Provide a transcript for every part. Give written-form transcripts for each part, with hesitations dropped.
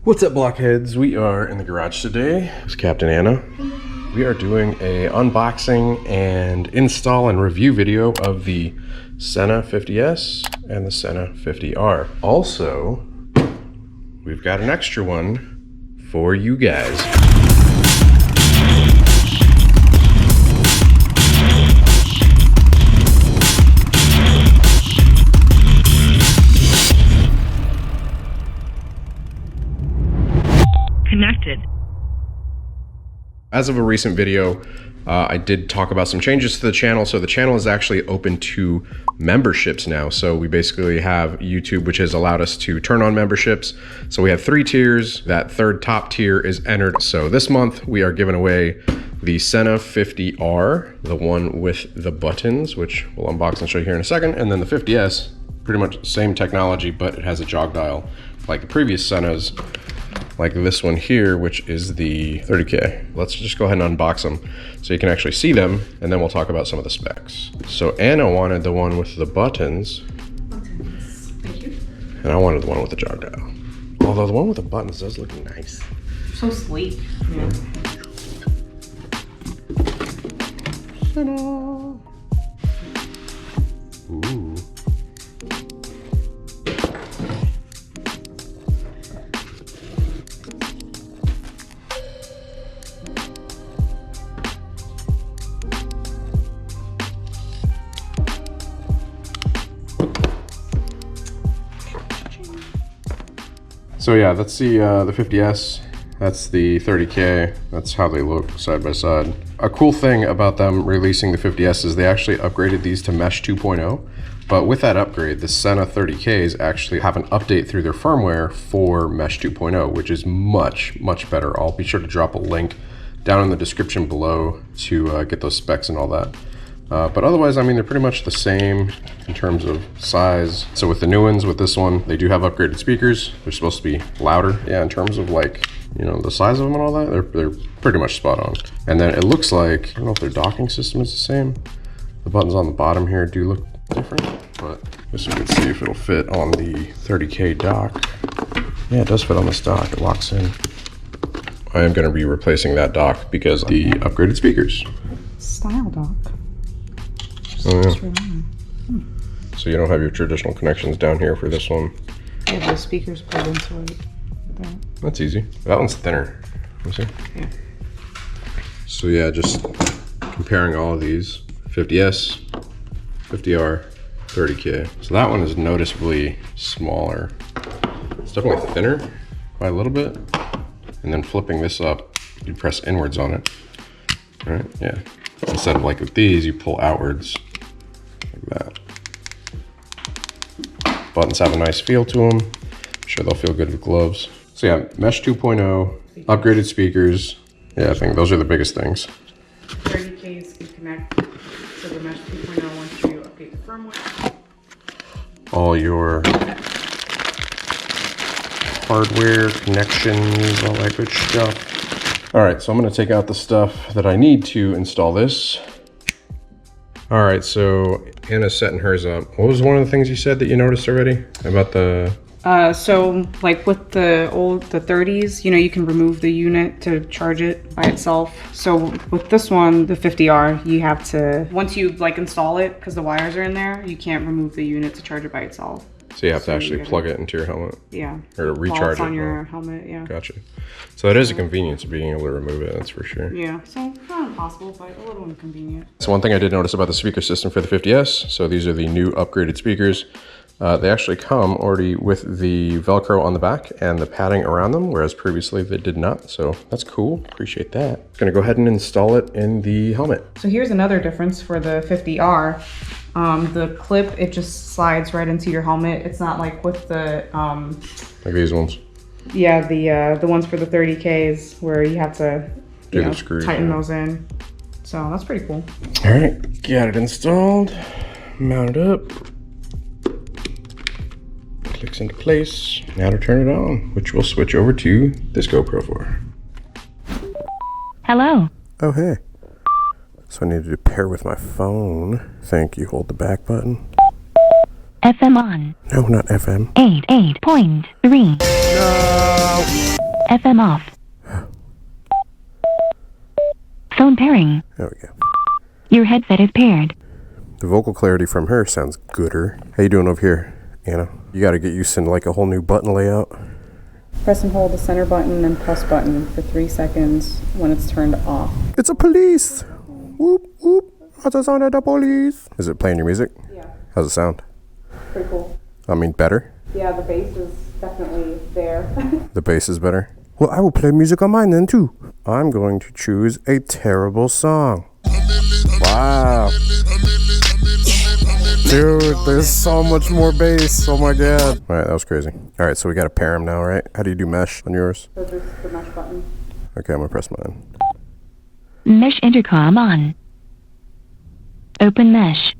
What's up, Blockheads? We are in the garage today. It's Captain Anna. We are doing a unboxing and install and review video of the SENA 50S and the SENA 50R. Also, we've got an extra one for you guys. Connected. As of a recent video, I did talk about some changes to the channel. So the channel is actually open to memberships now. So we basically have YouTube, which has allowed us to turn on memberships. So we have 3 tiers. That third top tier is entered. So this month we are giving away the SENA 50R, the one with the buttons, which we'll unbox and show you here in a second. And then the 50S, pretty much the same technology, but it has a jog dial like the previous SENAs. Like this one here, which is the 30K. Let's just go ahead and unbox them so you can actually see them, and then we'll talk about some of the specs. So Anna wanted the one with the buttons. Thank you. And I wanted the one with the jog dial. Although the one with the buttons does look nice. So sleek. Yeah. Ooh. So yeah, that's the 50S, that's the 30K, that's how they look side by side. A cool thing about them releasing the 50S is they actually upgraded these to Mesh 2.0, but with that upgrade, the SENA 30Ks actually have an update through their firmware for Mesh 2.0, which is much, much better. I'll be sure to drop a link down in the description below to get those specs and all that. But otherwise, I mean, they're pretty much the same in terms of size. So with the new ones, with this one, they do have upgraded speakers. They're supposed to be louder. Yeah, in terms of like, you know, the size of them and all that, they're pretty much spot on. And then it looks like, I don't know if their docking system is the same. The buttons on the bottom here do look different, but just so we can see if it'll fit on the 30K dock. Yeah, it does fit on this dock. It locks in. I am going to be replacing that dock because of the upgraded speakers. Style dock. Oh, yeah. So you don't have your traditional connections down here for this one. Yeah, the speakers plugged into it. That's easy. That one's thinner. Let me see. Yeah. So yeah, just comparing all of these, 50S, 50R, 30K. So that one is noticeably smaller. It's definitely thinner by a little bit. And then flipping this up, you press inwards on it. All right, yeah. Instead of like with these, you pull outwards. That. Buttons have a nice feel to them. I'm sure they'll feel good with gloves. So yeah, Mesh 2.0, upgraded speakers. Yeah, I think those are the biggest things. 30Ks can connect to the Mesh 2.0 once you update the firmware. All your hardware connections, all that good stuff. All right, so I'm gonna take out the stuff that I need to install this. All right, so Anna's setting hers up. What was one of the things you said that you noticed already about the... So like with the 30s, you know, you can remove the unit to charge it by itself. So with this one, the 50R, you have to, once you like install it, because the wires are in there, you can't remove the unit to charge it by itself. So you have to actually plug it into your helmet? Yeah. Or recharge it? on your helmet, yeah. Gotcha. So that is a convenience of being able to remove it, that's for sure. Yeah, so not impossible, but a little inconvenient. So one thing I did notice about the speaker system for the 50S, so these are the new upgraded speakers. They actually come already with the Velcro on the back and the padding around them, whereas previously they did not. So that's cool, appreciate that. Gonna go ahead and install it in the helmet. So here's another difference for the 50R. The clip, it just slides right into your helmet. It's not like with the like these ones. Yeah, the ones for the 30Ks where you have to tighten those in. So that's pretty cool. All right, got it installed, mount it up, clicks into place. Now to turn it on, which we'll switch over to this GoPro for. Hello. Oh, hey. So I needed to pair with my phone. Thank you. Hold the back button. FM on. No, not FM. 88.3. No. FM off. Phone pairing. There we go. Your headset is paired. The vocal clarity from her sounds gooder. How you doing over here, Anna? You gotta get used to like a whole new button layout. Press and hold the center button and plus button for 3 seconds when it's turned off. It's a police! Whoop, whoop. That's the sound of the police. Is it playing your music? Yeah. How's it sound? Pretty cool. I mean, better? Yeah, the bass is definitely there. The bass is better? Well, I will play music on mine then too. I'm going to choose a terrible song. Wow. Dude, there's so much more bass. Oh my god. Alright, that was crazy. Alright, so we gotta pair them now, right? How do you do mesh on yours? So there's the mesh button. Okay, I'm gonna press mine. Mesh intercom on. Open mesh.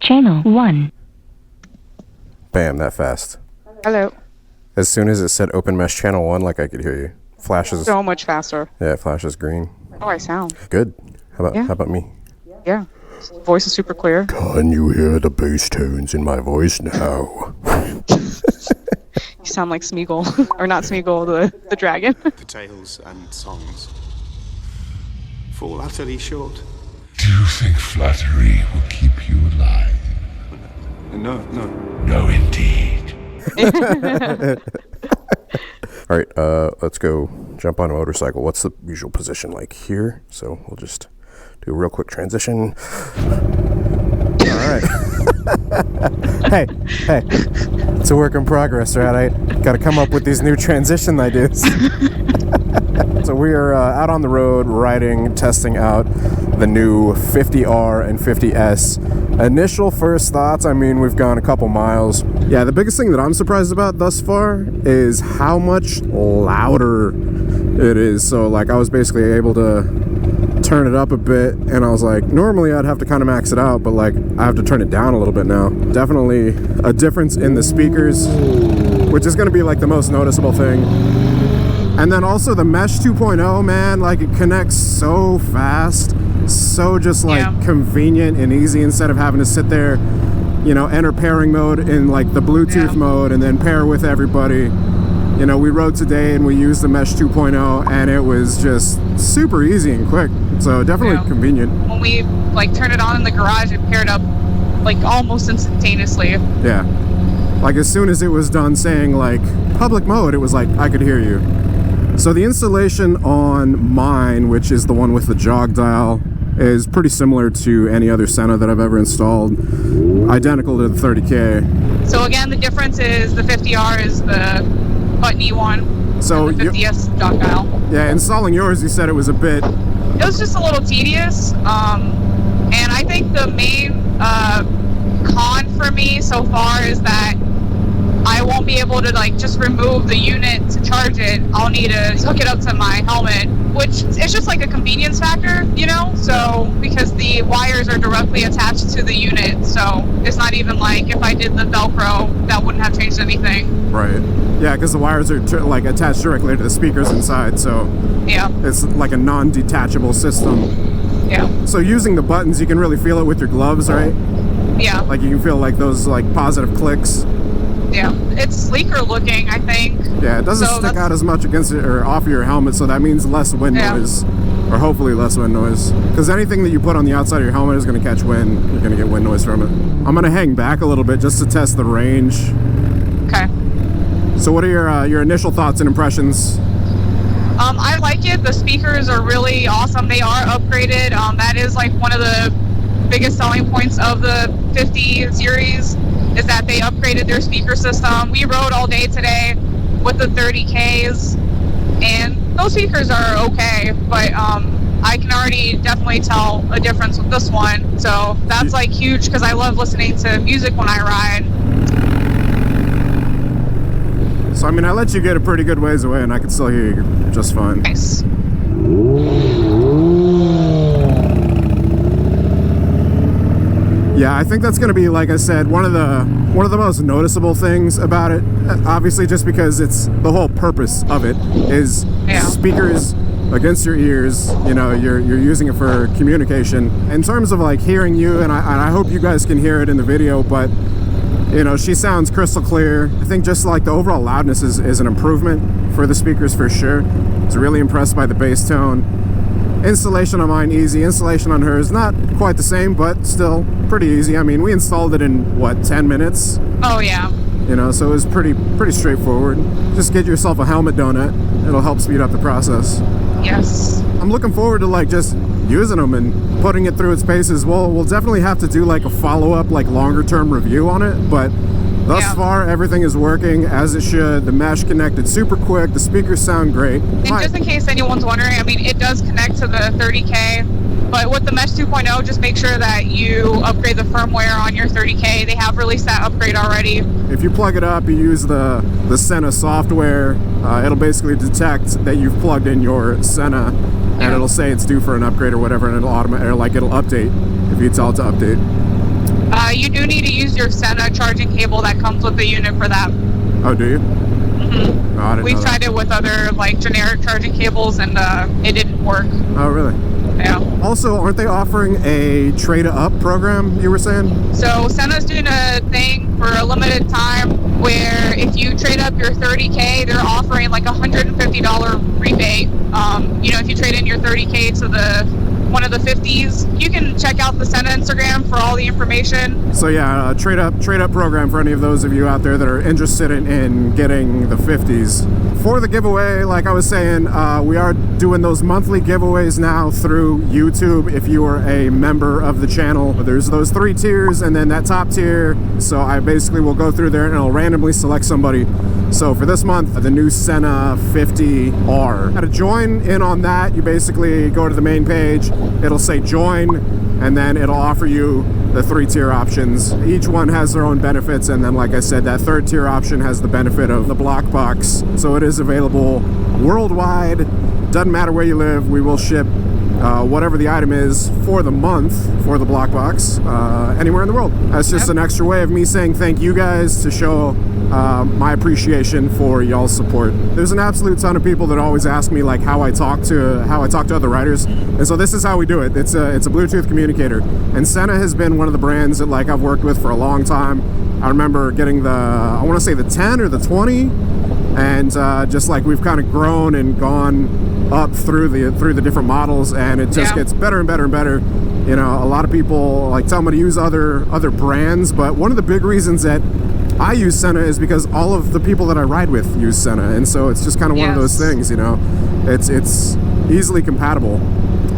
Channel 1. Bam, that fast. Hello. As soon as it said open mesh channel 1, like I could hear you. Flashes. So much faster. Yeah, it flashes green. Oh, I sound. Good. How Yeah. about me? Yeah. Voice is super clear. Can you hear the bass tones in my voice now? You sound like Smeagol. Or not Smeagol, the dragon. The tales and songs fall utterly short. Do you think flattery will keep you alive? No. No, indeed. All right, let's go jump on a motorcycle. What's the usual position like here? So we'll just do a real quick transition. All right. hey, it's a work in progress, right? I got to come up with these new transition ideas. So we are out on the road riding, testing out the new 50R and 50S. Initial first thoughts, I mean, we've gone a couple miles. Yeah, the biggest thing that I'm surprised about thus far is how much louder it is. So like I was basically able to turn it up a bit, and I was like, normally I'd have to kind of max it out, but like I have to turn it down a little bit now. Definitely a difference in the speakers, which is going to be like the most noticeable thing. And then also the Mesh 2.0, man, like it connects so fast, so just like convenient and easy instead of having to sit there, you know, enter pairing mode in like the Bluetooth mode and then pair with everybody. You know, we rode today and we used the Mesh 2.0 and it was just super easy and quick. So definitely convenient. When we like turned it on in the garage, it paired up like almost instantaneously. Yeah. Like as soon as it was done saying like public mode, it was like I could hear you. So the installation on mine, which is the one with the jog dial, is pretty similar to any other SENA that I've ever installed. Identical to the 30K. So again, the difference is the 50R is the buttony one. So and the 50S jog dial. Yeah, installing yours, you said it was a bit... It was just a little tedious. And I think the main con for me so far is that I won't be able to like just remove the unit to charge it. I'll need to hook it up to my helmet, which it's just like a convenience factor, you know? So, because the wires are directly attached to the unit, so it's not even like if I did the Velcro, that wouldn't have changed anything. Right. Yeah, because the wires are like attached directly to the speakers inside, so yeah, it's like a non-detachable system. Yeah. So using the buttons, you can really feel it with your gloves, right? Yeah. Like you can feel like those like positive clicks. Yeah, it's sleeker looking, I think. Yeah, it doesn't stick out as much against it or off of your helmet, so that means less wind noise, or hopefully less wind noise. Because anything that you put on the outside of your helmet is going to catch wind. You're going to get wind noise from it. I'm going to hang back a little bit just to test the range. Okay. So what are your initial thoughts and impressions? I like it. The speakers are really awesome. They are upgraded. That is like one of the biggest selling points of the 50 series is that they upgraded their speaker system. We rode all day today with the 30Ks, and those speakers are okay, but I can already definitely tell a difference with this one. So that's like huge because I love listening to music when I ride. So I mean, I let you get a pretty good ways away, and I can still hear you just fine. Nice. Yeah, I think that's going to be, like I said, one of the most noticeable things about it. Obviously, just because it's the whole purpose of it is speakers against your ears. You know, you're using it for communication. In terms of like hearing you, and I hope you guys can hear it in the video, but You know, she sounds crystal clear. I think just like the overall loudness is an improvement for the speakers for sure. I was really impressed by the bass tone. Installation on mine easy, installation on hers not quite the same, but still pretty easy. I mean, we installed it in what, 10 minutes? Oh yeah. You know, so it was pretty straightforward. Just get yourself a helmet donut. It'll help speed up the process. Yes. I'm looking forward to like just using them and putting it through its paces. We'll definitely have to do like a follow-up, like longer term review on it, but thus far everything is working as it should. The mesh connected super quick, the speakers sound great. And just in case anyone's wondering, I mean, it does connect to the 30K, but with the Mesh 2.0, just make sure that you upgrade the firmware on your 30K. They have released that upgrade already. If you plug it up, you use the SENA software, it'll basically detect that you've plugged in your SENA, and it'll say it's due for an upgrade or whatever, and it'll update if you tell it to update. You do need to use your SENA charging cable that comes with the unit for that. Oh, do you? Mm-hmm. Oh, I didn't We've know that. tried it with other like generic charging cables, and it didn't work. Oh, really? Yeah. Also, aren't they offering a trade-up program, you were saying? So SENA's doing a thing for a limited time where if you trade up your 30K, they're offering like $150 rebate. You know, if you trade in your 30K to one of the 50s, you can check out the SENA Instagram for all the information. So yeah, a trade-up program for any of those of you out there that are interested in getting the 50s. For the giveaway, like I was saying, we are doing those monthly giveaways now through YouTube if you are a member of the channel. There's those 3 tiers and then that top tier. So I basically will go through there and I'll randomly select somebody. So for this month, the new SENA 50R. How to join in on that, you basically go to the main page, it'll say join, and then it'll offer you the 3 tier options. Each one has their own benefits, and then like I said, that 3rd tier option has the benefit of the block box. So it is available worldwide. Doesn't matter where you live, we will ship whatever the item is for the month for the block box anywhere in the world. That's just an extra way of me saying thank you guys to show my appreciation for y'all's support. There's an absolute ton of people that always ask me like how I talk to other riders, and so this is how we do it. It's a Bluetooth communicator, and SENA has been one of the brands that like I've worked with for a long time. I remember getting the, I want to say the 10 or the 20, and just like we've kind of grown and gone up through the different models, and it just gets better and better and better. You know, a lot of people like tell me to use other brands, but one of the big reasons that I use SENA is because all of the people that I ride with use SENA, and so it's just kind of one of those things, you know. It's easily compatible.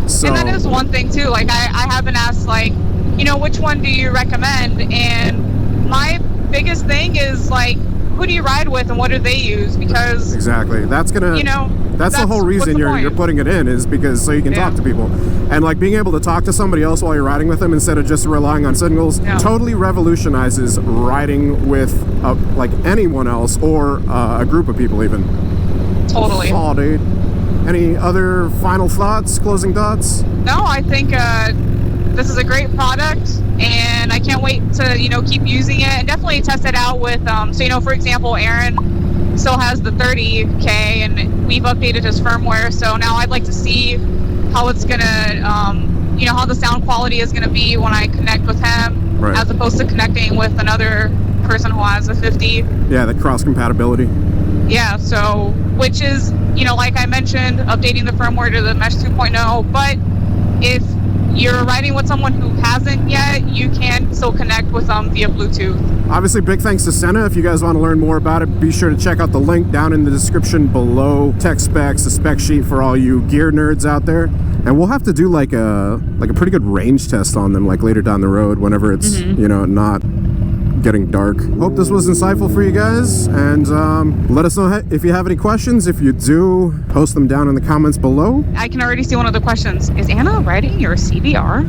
So, and that is one thing too. Like I have been asked like, you know, which one do you recommend? And my biggest thing is like, who do you ride with and what do they use? Because exactly, that's gonna, you know, that's the whole reason you're putting it in, is because so you can talk to people, and like being able to talk to somebody else while you're riding with them instead of just relying on signals totally revolutionizes riding with like anyone else or a group of people even. Totally. Oh, dude. Any other final thoughts, closing thoughts? No, I think this is a great product, and I can't wait to, you know, keep using it and definitely test it out with, so, you know, for example, Aaron still has the 30K and we've updated his firmware. So now I'd like to see how it's gonna, you know, how the sound quality is gonna be when I connect with him, as opposed to connecting with another person who has a 50. Yeah, the cross compatibility. Yeah, so, which is, you know, like I mentioned, updating the firmware to the Mesh 2.0, but if you're riding with someone who hasn't yet, you can still connect with them via Bluetooth. Obviously, big thanks to SENA. If you guys want to learn more about it, be sure to check out the link down in the description below. Tech specs, the spec sheet for all you gear nerds out there. And we'll have to do like a pretty good range test on them like later down the road whenever it's, you know, not getting dark. Hope this was insightful for you guys, and let us know if you have any questions. If you do, post them down in the comments below. I can already see one of the questions. Is Anna riding your CBR?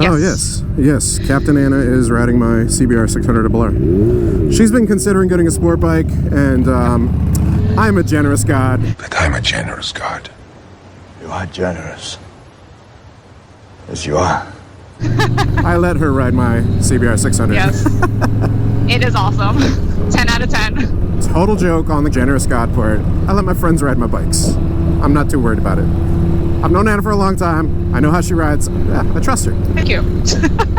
Oh, yes. Captain Anna is riding my CBR600RR. She's been considering getting a sport bike, and I'm a generous god. But I'm a generous god. You are generous. Yes, you are. I let her ride my CBR600. Yes. It is awesome. 10 out of 10. Total joke on the generous god part. I let my friends ride my bikes. I'm not too worried about it. I've known Anna for a long time. I know how she rides. Yeah, I trust her. Thank you.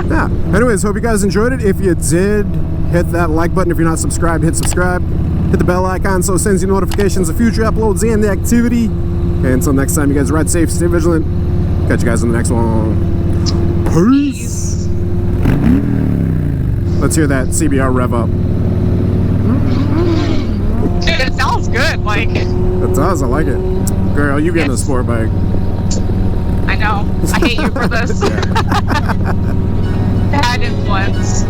Yeah. Anyways, hope you guys enjoyed it. If you did, hit that like button. If you're not subscribed, hit subscribe. Hit the bell icon so it sends you notifications of future uploads and the activity. And until next time, you guys ride safe, stay vigilant. Catch you guys in the next one. Peace. Let's hear that CBR rev up. Dude, it sounds good. Like, It does, I like it. Girl, you getting a sport bike. I know. I hate you for this. Bad influence.